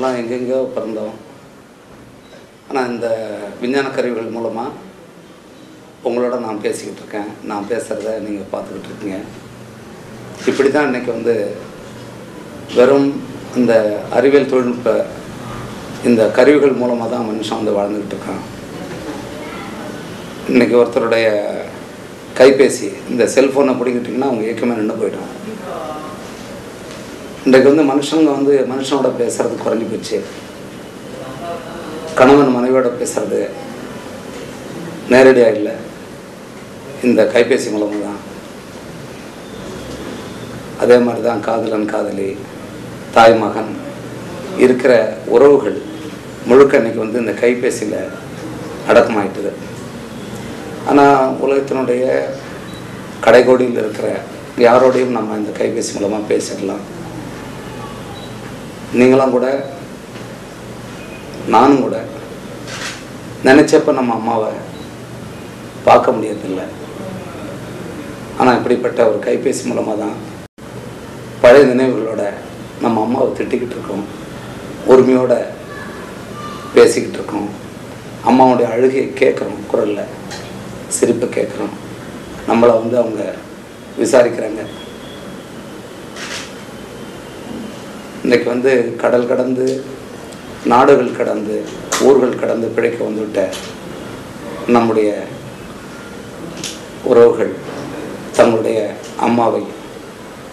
நம்மெல்லாம் எங்கெங்கோ பிறந்தோம். ஆனால் இந்த விஞ்ஞான கருவிகள் மூலமாக உங்களோட நான் பேசிக்கிட்டு இருக்கேன். நான் பேசுகிறத நீங்கள் பார்த்துக்கிட்டு இருக்கீங்க. இப்படி தான் இன்றைக்கி வந்து வெறும் இந்த அறிவியல் தொழில்நுட்ப இந்த கருவிகள் மூலமாக தான் மனுஷன் வந்து வாழ்ந்துக்கிட்டு இருக்கான். இன்றைக்கி ஒருத்தருடைய கைபேசி இந்த செல்ஃபோனை பிடிக்கிட்டிங்கன்னா அவங்க ஏக்கமே நின்று போயிடும். இன்றைக்கு வந்து மனுஷங்க வந்து மனுஷனோட பேசுகிறது குறைஞ்சி போச்சு. கணவன் மனைவியோட பேசுகிறது நேரடியாக இல்லை, இந்த கைபேசி மூலமாக தான். அதே மாதிரி தான் காதலன் காதலி, தாய் மகன் இருக்கிற உறவுகள் முழுக்க இன்றைக்கி வந்து இந்த கைபேசியில் அடக்கமாயிட்டுது. ஆனால் உலகத்தினுடைய கடைகோடியில் இருக்கிற யாரோடையும் நம்ம இந்த கைபேசி மூலமாக பேசிடலாம். நீங்களும் கூட நானும் கூட நினச்சப்ப நம்ம அம்மாவை பார்க்க முடியறதில்லை. ஆனால் இப்படிப்பட்ட ஒரு கைபேசி மூலமாக தான் பழைய நினைவுகளோட நம்ம அம்மாவை திட்டிக்கிட்டு இருக்கோம், உரிமையோடு பேசிக்கிட்டு இருக்கோம். அம்மாவுடைய அழுகையை கேட்குறோம், குரலில் சிரிப்பை கேட்குறோம். நம்மளை வந்து அவங்க விசாரிக்கிறாங்க. இன்றைக்கி வந்து கடல் கடந்து, நாடுகள் கடந்து, ஊர்கள் கடந்து பிழைக்க வந்துவிட்ட நம்முடைய உறவுகள் தங்களுடைய அம்மாவை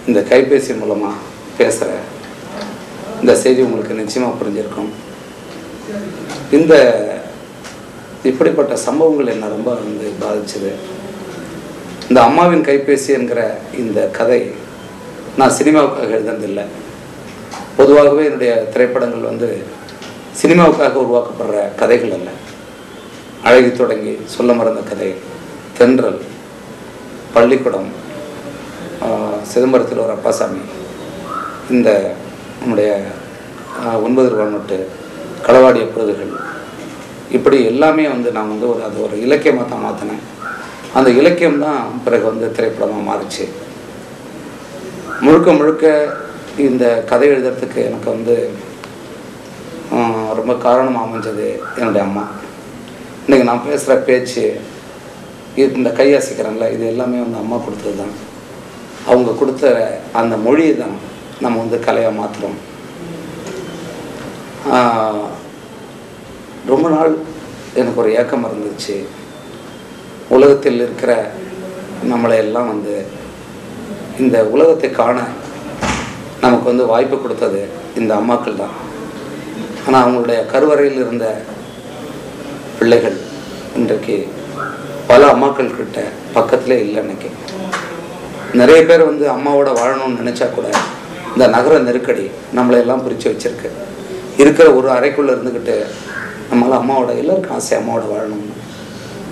இந்த கைபேசி மூலமாக பேசுகிற இந்த செய்தி உங்களுக்கு நிச்சயமாக புரிஞ்சிருக்கும். இந்த இப்படிப்பட்ட சம்பவங்கள் என்ன ரொம்ப வந்து பாதிச்சது. இந்த அம்மாவின் கைபேசி என்கிற இந்த கதை நான் சினிமாவுக்காக எழுதுனதில்லை. பொதுவாகவே என்னுடைய திரைப்படங்கள் வந்து சினிமாவுக்காக உருவாக்கப்படுற கதைகள் அல்ல. அழகி தொடங்கி, சொல்ல மறந்த கதை, தென்றல், பள்ளிக்கூடம், சிதம்பரத்தில் ஒரு அப்பாசாமி, இந்த நம்முடைய 9 ரூபா நோட்டு, களவாடிய பொழுதுகள், இப்படி எல்லாமே வந்து நான் வந்து அது ஒரு இலக்கியமாக தான் மாற்றினேன். அந்த இலக்கியம்தான் பிறகு வந்து திரைப்படமாக மாறிச்சு. முழுக்க முழுக்க இந்த கதை எழுதுறதுக்கு எனக்கு வந்து ரொம்ப காரணமாக அமைஞ்சது என்னுடைய அம்மா. இன்றைக்கி நான் பேசுகிற பேச்சு, இந்த கையசைக்கிறேன்ல, இது எல்லாமே வந்து அம்மா கொடுத்தது தான். அவங்க கொடுத்த அந்த மொழியை தான் நம்ம வந்து கலையாக மாற்றுறோம். ரொம்ப நாள் எனக்கு ஒரு ஏக்கம் இருந்துச்சு. உலகத்தில் இருக்கிற நம்மளை எல்லாம் வந்து இந்த உலகத்தை காண நமக்கு வந்து வாய்ப்பு கொடுத்தது இந்த அம்மாக்கள் தான். ஆனால் அவங்களுடைய கருவறையில் இருந்த பிள்ளைகள் இன்றைக்கு பல அம்மாக்கள் கிட்ட பக்கத்திலே இல்லை. இன்னைக்கு நிறைய பேர் வந்து அம்மாவோட வாழணும்னு நினச்சா கூட இந்த நகர நெருக்கடி நம்மளையெல்லாம் பிரித்து வச்சுருக்கு. இருக்கிற ஒரு அறைக்குள்ளே இருந்துக்கிட்டு நம்மளால் அம்மாவோட எல்லாருக்கும் ஆசை அம்மாவோட வாழணும்னு.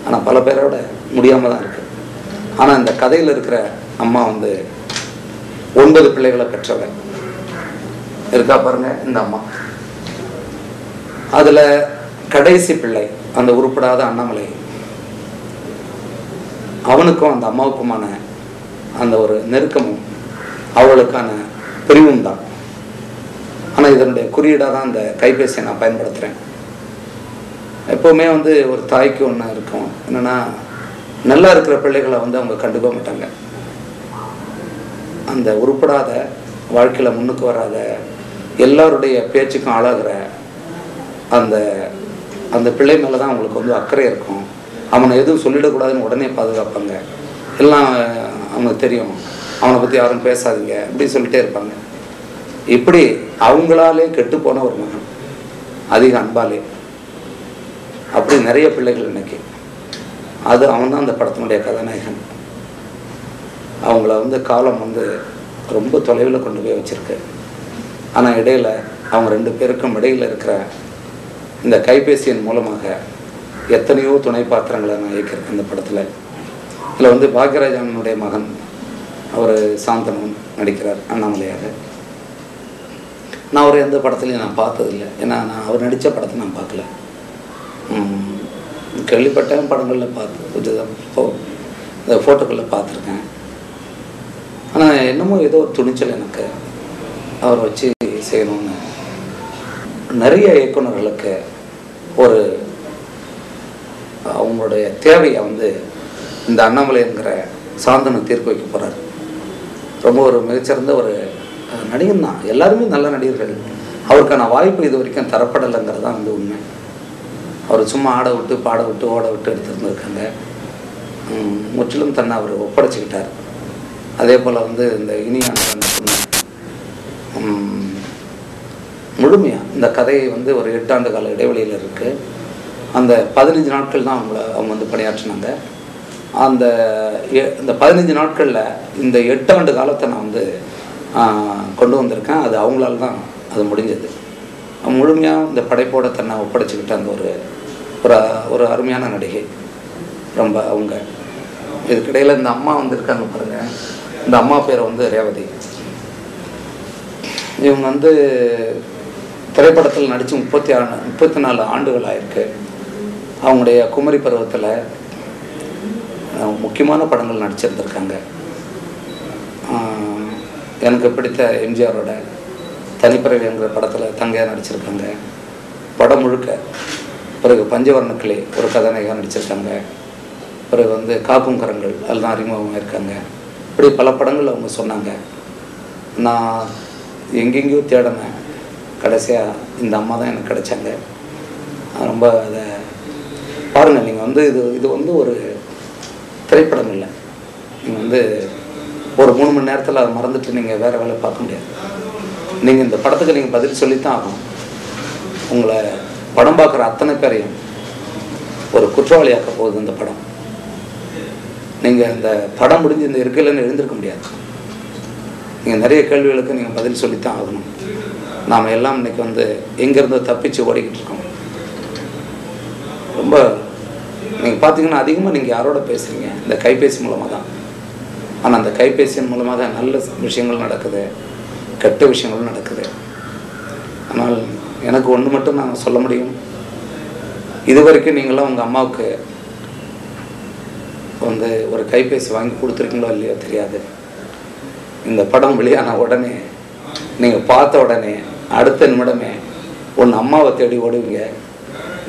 ஆனால் பல பேரோட முடியாமல் தான் இருக்குது. ஆனால் இந்த கதையில் இருக்கிற அம்மா வந்து 9 பிள்ளைகளை பெற்றவன் இருக்கா பாருங்க இந்த அம்மா. அதில் கடைசி பிள்ளை அந்த உருப்படாத அண்ணாமலை, அவனுக்கும் அந்த அம்மாவுக்குமான அந்த ஒரு நெருக்கமும் அவளுக்கான பிரிவும் தான். ஆனால் இதனுடைய குறியீடாக தான் இந்த கைபேசியை நான் பயன்படுத்துகிறேன். எப்போவுமே வந்து ஒரு தாய்க்கு ஒன்று இருக்கும், என்னென்னா நல்லா இருக்கிற பிள்ளைகளை வந்து அவங்க கண்டுக்க மாட்டாங்க. அந்த உருப்படாத வாழ்க்கையில் முன்னுக்கு வராத எல்லாருடைய பேச்சுக்கும் ஆளாகிற அந்த அந்த பிள்ளை மேலே தான் அவங்களுக்கு வந்து அக்கறை இருக்கும். அவனை எதுவும் சொல்லிடக்கூடாதுன்னு உடனே பாதுகாப்பாங்க. எல்லாம் அவனுக்கு தெரியும், அவனை பற்றி யாரும் பேசாதீங்க அப்படி சொல்லிட்டே இருப்பாங்க. இப்படி அவங்களாலே கெட்டு போன ஒரு மகன், அதிக அன்பாலே, அப்படி நிறைய பிள்ளைகள் இன்னைக்கு. அது அவன் தான் அந்த படத்தினுடைய கதாநாயகன். அவங்கள வந்து காலம் வந்து ரொம்ப தொலைவில் கொண்டு போய் வச்சுருக்கு. ஆனால் இடையில் அவங்க 2 பேருக்கும் இடையில் இருக்கிற இந்த கைபேசியின் மூலமாக எத்தனையோ துணை பாத்திரங்களை நான் இயக்கிறேன் இந்த படத்தில். இதில் வந்து பாக்யராஜனுடைய மகன் அவர் சாந்தனன் நடிக்கிறார் அண்ணாமலையாக. நான் அவர் எந்த படத்துலையும் நான் பார்த்ததில்லை. ஏன்னா நான் அவர் நடித்த படத்தை நான் பார்க்கல. கேள்விப்பட்ட படங்களில் பார்த்து கொஞ்சம் இந்த ஃபோட்டோக்களில் பார்த்துருக்கேன். ஆனால் என்னமோ ஏதோ ஒரு துணிச்சல் எனக்கு அவரை வச்சு செய்யணும்னு. நிறைய இயக்குநர்களுக்கு ஒரு அவங்களுடைய தேவையை வந்து இந்த அண்ணாமலை என்கிற சாந்தனு தீர்க்க வைக்க போகிறார். ரொம்ப ஒரு மிகச்சிறந்த ஒரு நடிகன் தான், எல்லாருமே நல்ல நடிகர்கள். அவருக்கான வாய்ப்பு இது வரைக்கும் தரப்படலைங்கிறது தான் வந்து உண்மை. அவர் சும்மா ஆட விட்டு பாட விட்டு ஓட விட்டு எடுத்துருந்துருக்காங்க. முற்றிலும் தன்னை அவர் ஒப்படைச்சிக்கிட்டார். அதே போல் வந்து இந்த இனியான அந்த பொண்ணு முழுமையாக இந்த கதையை வந்து ஒரு 8 ஆண்டு கால இடைவெளியில் இருக்குது. அந்த 15 நாட்கள் தான் அவங்க வந்து பணியாற்றினாங்க. அந்த 15 நாட்களில் இந்த 8 ஆண்டு காலத்தை நான் வந்து கொண்டு வந்திருக்கேன். அது அவங்களால தான் அது முடிஞ்சது. முழுமையாக இந்த படைப்போட தன்னை ஒப்படைச்சிக்கிட்ட அந்த ஒரு அருமையான நடிகை ரொம்ப. அவங்க இதுக்கிடையில் இந்த அம்மா வந்து இருக்காங்க பாருங்கள். இந்த அம்மா பேர் வந்து ரேவதி. இவங்க வந்து திரைப்படத்தில் நடித்து 34 ஆண்டுகள் ஆயிருக்கு. அவங்களுடைய குமரி பருவத்தில் முக்கியமான படங்கள் நடிச்சிருந்துருக்காங்க. எனக்கு பிடித்த எம்ஜிஆரோட தனிப்பிறவி என்கிற படத்தில் தங்கையாக நடிச்சிருக்காங்க. படம் முழுக்க. பிறகு பஞ்சவர்ணக்கிளி ஒரு கதாநாயகமாக நடிச்சிருக்காங்க. பிறகு வந்து காக்கும் கரங்கள் அதெல்லாம் அறிமுகமாக இருக்காங்க. இப்படி பல படங்கள் அவங்க சொன்னாங்க. நான் எங்கெங்கேயோ தேடினேன். கடைசியாக இந்த அம்மா தான் எனக்கு கிடைச்சாங்க. ரொம்ப அதை பாருங்கள். நீங்கள் வந்து இது வந்து ஒரு திரைப்படம் இல்லை. நீங்கள் வந்து ஒரு 3 மணி நேரத்தில் அதை மறந்துட்டு நீங்கள் வேறு வேலை பார்க்க முடியாது. நீங்கள் இந்த படத்துக்கு நீங்கள் பதில் சொல்லித்தான் ஆகும். உங்களை படம் பார்க்குற அத்தனை பேரையும் ஒரு குற்றவாளியாக்க போகுது இந்த படம். நீங்கள் இந்த படம் முடிஞ்சு இந்த இருக்கையிலன்னு எழுந்திருக்க முடியாது. நீங்கள் நிறைய கேள்விகளுக்கு நீங்கள் பதில் சொல்லித்தான் ஆகணும். நாம் எல்லாம் இன்றைக்கி வந்து எங்கேருந்து தப்பிச்சு ஓடிக்கிட்டு இருக்கோம். ரொம்ப நீங்கள் பார்த்தீங்கன்னா அதிகமாக நீங்கள் யாரோட பேசுகிறீங்க? இந்த கைபேசி மூலமாக தான். ஆனால் அந்த கைபேசியின் மூலமாக தான் நல்ல விஷயங்கள் நடக்குது, கெட்ட விஷயங்களும் நடக்குது. ஆனால் எனக்கு ஒன்று மட்டும் நான் சொல்ல முடியும். இது வரைக்கும் நீங்களாம் உங்கள் அம்மாவுக்கு வந்து ஒரு கைபேசி வாங்கி கொடுத்துருக்கீங்களோ இல்லையோ தெரியாது. இந்த படம் வெளியான உடனே நீங்கள் பார்த்த உடனே அடுத்த நிமிடமே ஒன்று அம்மாவை தேடி ஓடுவீங்க,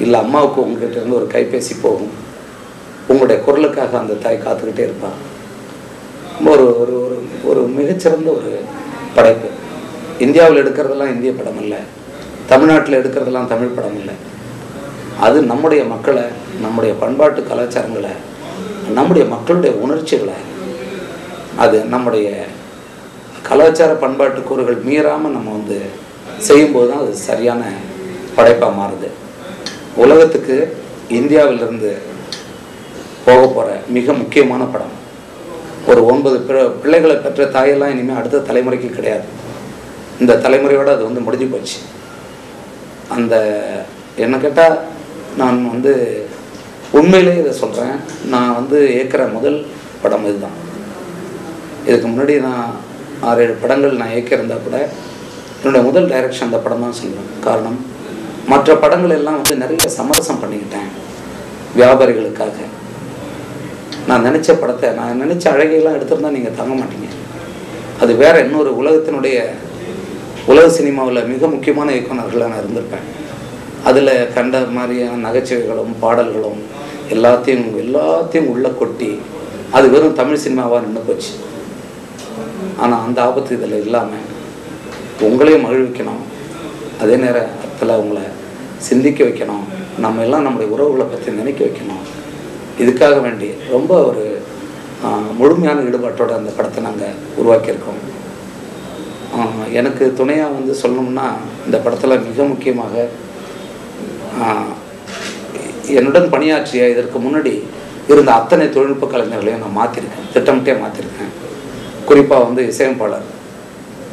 இல்லை அம்மாவுக்கு உங்ககிட்ட இருந்து ஒரு கைபேசி போகும். உங்களுடைய குரலுக்காக அந்த தாய் காத்துக்கிட்டே இருப்பாள். ஒரு ஒரு ஒரு ஒரு மிகச்சிறந்த ஒரு படைப்பு. இந்தியாவில் எடுக்கிறதெல்லாம் இந்திய படம் இல்லை, தமிழ்நாட்டில் எடுக்கிறதெல்லாம் தமிழ் படம் இல்லை. அது நம்முடைய மக்களை, நம்முடைய பண்பாட்டு கலாச்சாரங்களை, நம்முடைய மக்களுடைய உணர்ச்சிகளை, அது நம்முடைய கலாச்சார பண்பாட்டு கூறுகள் மீறாமல் நம்ம வந்து செய்யும்போது தான் அது சரியான படைப்பாக மாறுது. உலகத்துக்கு இந்தியாவிலிருந்து போக போகிற மிக முக்கியமான படம். ஒரு 9 பிள்ளைகளை பெற்ற தாயெல்லாம் இனிமேல் அடுத்த தலைமுறைக்கு கிடையாது. இந்த தலைமுறையோடு அது வந்து முடிஞ்சு போச்சு. அந்த என்ன கேட்டால் நான் வந்து உண்மையிலே இதை சொல்கிறேன். நான் வந்து இயக்குற முதல் படம் இதுதான். இதுக்கு முன்னாடி நான் 6-7 படங்கள் நான் இயக்கியிருந்தால் கூட என்னுடைய முதல் டைரக்ஷன் அந்த படம் தான் சொல்லுவேன். காரணம், மற்ற படங்கள் எல்லாம் வந்து நிறைய சமரசம் பண்ணிக்கிட்டேன் வியாபாரிகளுக்காக. நான் நினச்ச படத்தை, நான் நினச்ச அழகையெல்லாம் எடுத்துருந்தா நீங்கள் தாங்க மாட்டீங்க. அது வேறு இன்னொரு உலக சினிமாவில் மிக முக்கியமான இயக்குநர்களாக நான் இருந்திருப்பேன். அதில் கண்ட மாதிரியான நகைச்சுவைகளும் பாடல்களும் எல்லாத்தையும் உள்ளே கொட்டி அது வெறும் தமிழ் சினிமாவாக நின்று போச்சு. ஆனால் அந்த ஆபத்து இதில் இல்லாமல் உங்களையும் மகிழ்விக்கணும், அதே நேரத்தில் உங்களை சிந்திக்க வைக்கணும், நம்ம எல்லாம் நம்முடைய உறவுகளை பற்றி நினைக்க வைக்கணும். இதுக்காக வேண்டி ரொம்ப ஒரு முழுமையான ஈடுபாட்டோட அந்த படத்தை நாங்கள் உருவாக்கியிருக்கோம். எனக்கு துணையாக வந்து சொல்லணும்னா இந்த படத்தில் மிக முக்கியமாக என்னுடன் பணியாற்றிய இதற்கு முன்னாடி இருந்த அத்தனை தொழில்நுட்ப கலைஞர்களையும் நான் மாற்றிருக்கேன், திட்டமிட்டே மாற்றிருக்கேன். குறிப்பாக வந்து இசையமைப்பாளர்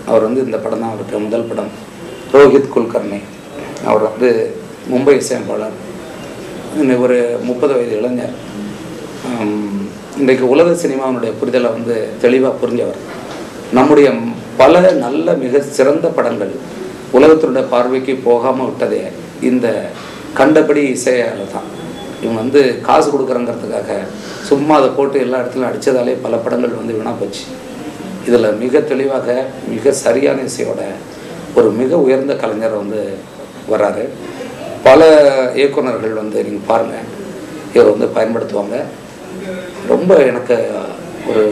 அவர் வந்து இந்த படம் தான் அவருக்கு முதல் படம். ரோஹித் குல்கர்னி அவர் வந்து மும்பை இசையமைப்பாளர். இன்னைக்கு ஒரு 30 வயது இளைஞர். இன்றைக்கு உலக சினிமாவினுடைய புரிதலை வந்து தெளிவாக புரிஞ்சவர். நம்முடைய பல நல்ல மிக சிறந்த படங்கள் உலகத்தினுடைய பார்வைக்கு போகாமல் விட்டதே இந்த கண்டபடி இசையால் தான். இவங்க வந்து காசு கொடுக்குறங்கிறதுக்காக சும்மா அதை போட்டு எல்லா இடத்துலையும் அடித்ததாலே பல படங்கள் வந்து வீணாக போச்சு. இதில் மிக தெளிவாக மிக சரியான இசையோட ஒரு மிக உயர்ந்த கலைஞரை வந்து வர்றாரு. பல இயக்குனர்கள் வந்து நீங்கள் பாருங்கள், இவர் வந்து பயன்படுத்துவாங்க. ரொம்ப எனக்கு ஒரு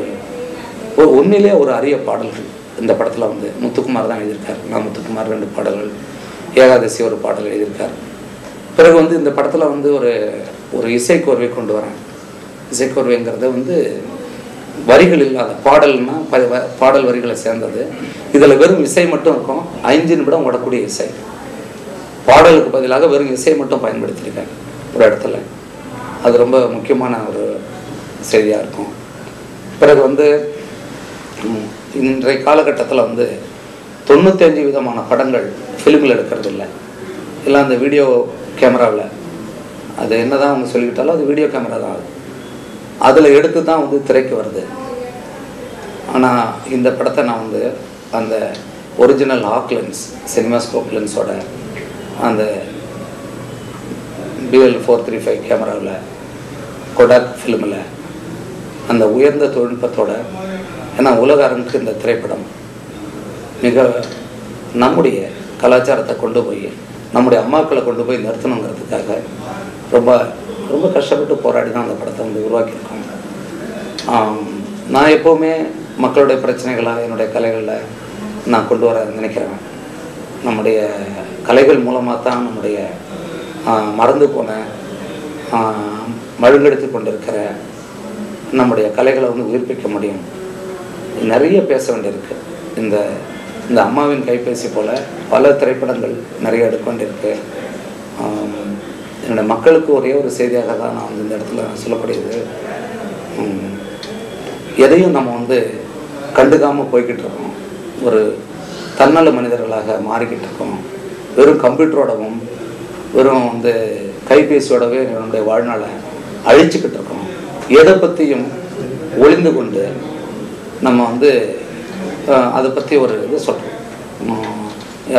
உண்மையிலே ஒரு அரிய பாடல்கள் இந்த படத்தில் வந்து முத்துக்குமார் தான் எழுதியிருக்கார். நான் முத்துக்குமார் 2 பாடல்கள், ஏகாதசி ஒரு பாடல் எழுதியிருக்கார். பிறகு வந்து இந்த படத்தில் வந்து ஒரு இசைக்கோர்வை கொண்டு வரேன். இசைக்கோர்வைங்கிறது வந்து வரிகள் இல்லாத பாடல்னா பாடல் வரிகளை சேர்ந்தது. இதில் வெறும் இசை மட்டும் இருக்கும். 5 நிமிடம் ஓடக்கூடிய இசை. பாடலுக்கு பதிலாக வெறும் இசை மட்டும் பயன்படுத்தியிருக்கேன் ஒரு இடத்துல. அது ரொம்ப முக்கியமான ஒரு செய்தியாக இருக்கும். பிறகு வந்து இன்றைய காலகட்டத்தில் வந்து 95 விதமான படங்கள் ஃபிலிமில் எடுக்கிறது இல்லை, எல்லாம் அந்த வீடியோ கேமராவில். அது என்ன தான் அவங்க சொல்லிக்கிட்டாலும் அது வீடியோ கேமரா தான். அதில் எடுத்து தான் வந்து திரைக்கு வருது. ஆனால் இந்த படத்தை நான் வந்து அந்த ஒரிஜினல் ஹாக் லென்ஸ், சினிமாஸ்கோப் லென்ஸோட அந்த BL435 கேமராவில், கொடாக் ஃபிலிமில் அந்த உயர்ந்த தொழில்நுட்பத்தோட, ஏன்னா உலக அரங்குக்கு இந்த திரைப்படம் மிக நம்முடைய கலாச்சாரத்தை கொண்டு போய் நம்முடைய அம்மாக்களை கொண்டு போய் நிறுத்தணுங்கிறதுக்காக ரொம்ப ரொம்ப கஷ்டப்பட்டு போராடி தான் அந்த படத்தை வந்து உருவாக்கியிருக்கோம். நான் எப்போவுமே மக்களுடைய பிரச்சனைகளாக என்னுடைய கலைகளில் நான் கொண்டு வர நினைக்கிறேன். நம்முடைய கலைகள் மூலமாக தான் நம்முடைய மறந்து போன மழுங்கெடுத்து கொண்டிருக்கிற நம்முடைய கலைகளை வந்து உயிர்ப்பிக்க முடியும். நிறைய பேச வேண்டியிருக்கு. இந்த அம்மாவின் கைபேசி போல் பல திரைப்படங்கள் நிறைய எடுக்க வேண்டியிருக்கு. என்னோடய மக்களுக்கு ஒரே ஒரு செய்தியாக தான் நான் வந்து இந்த இடத்துல சொல்லக்கூடியது, எதையும் நம்ம வந்து கண்டுக்காமல் போய்கிட்டு இருக்கோம். ஒரு தன்னல மனிதர்களாக மாறிக்கிட்டு இருக்கோம். வெறும் கம்ப்யூட்டரோடவும் வெறும் வந்து கைபேசியோடவே என்னுடைய வாழ்நாளை அழிச்சுக்கிட்டு இருக்கோம். எதை பற்றியும் ஒளிந்து கொண்டு நம்ம வந்து அதை பற்றி ஒரு இது சொல்கிறோம்.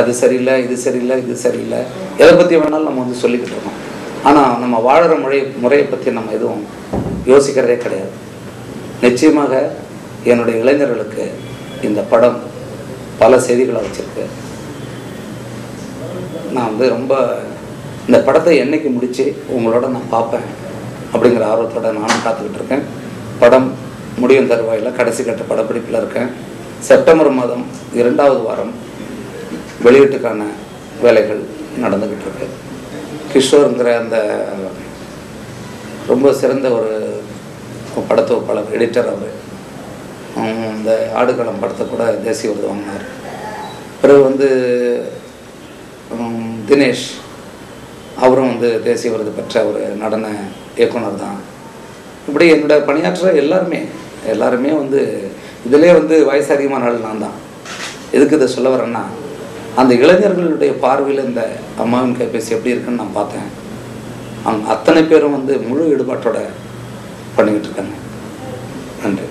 அது சரியில்லை, இது சரியில்லை, இது சரியில்லை, எதை பற்றி வேணாலும் நம்ம வந்து சொல்லிக்கிட்டு இருக்கோம். ஆனால் நம்ம வாழற முறையை பற்றி நம்ம எதுவும் யோசிக்கிறதே கிடையாது. நிச்சயமாக என்னுடைய இளைஞர்களுக்கு இந்த படம் பல செய்திகளை வச்சுருக்கு. நான் வந்து ரொம்ப இந்த படத்தை என்னைக்கு முடித்து உங்களோட நான் பார்ப்பேன் அப்படிங்கிற ஆர்வத்தோடு நானும் காத்துக்கிட்டு இருக்கேன். படம் முடியும் தருவாயில் கடைசி கட்ட படப்பிடிப்பில் இருக்கேன். செப்டம்பர் மாதம் 2வது வாரம் வெளியீட்டுக்கான வேலைகள் நடந்துக்கிட்டு இருக்கு. கிஷோருங்கிற அந்த ரொம்ப சிறந்த ஒரு படத்தொகுப்பாளர், எடிட்டர். அவர் இந்த ஆடுகளம் படத்தை கூட தேசிய விருது வாங்கினார். பிறகு வந்து தினேஷ், அவரும் வந்து தேசிய விருது பெற்ற ஒரு நடன இயக்குனர் தான். இப்படி என்னோட பணியாற்ற எல்லாருமே வந்து இதிலே வந்து வயசு அதிகமான நாள் நான் தான். எதுக்கு இதை சொல்ல வரேன்னா, அந்த இளைஞர்களுடைய பார்வையில் இந்த அம்மாவின் கைபேசி எப்படி இருக்குன்னு நான் பார்த்தேன். அவங்க அத்தனை பேரும் வந்து முழு ஈடுபாட்டோட பண்ணிக்கிட்டு இருக்காங்க. நன்றி.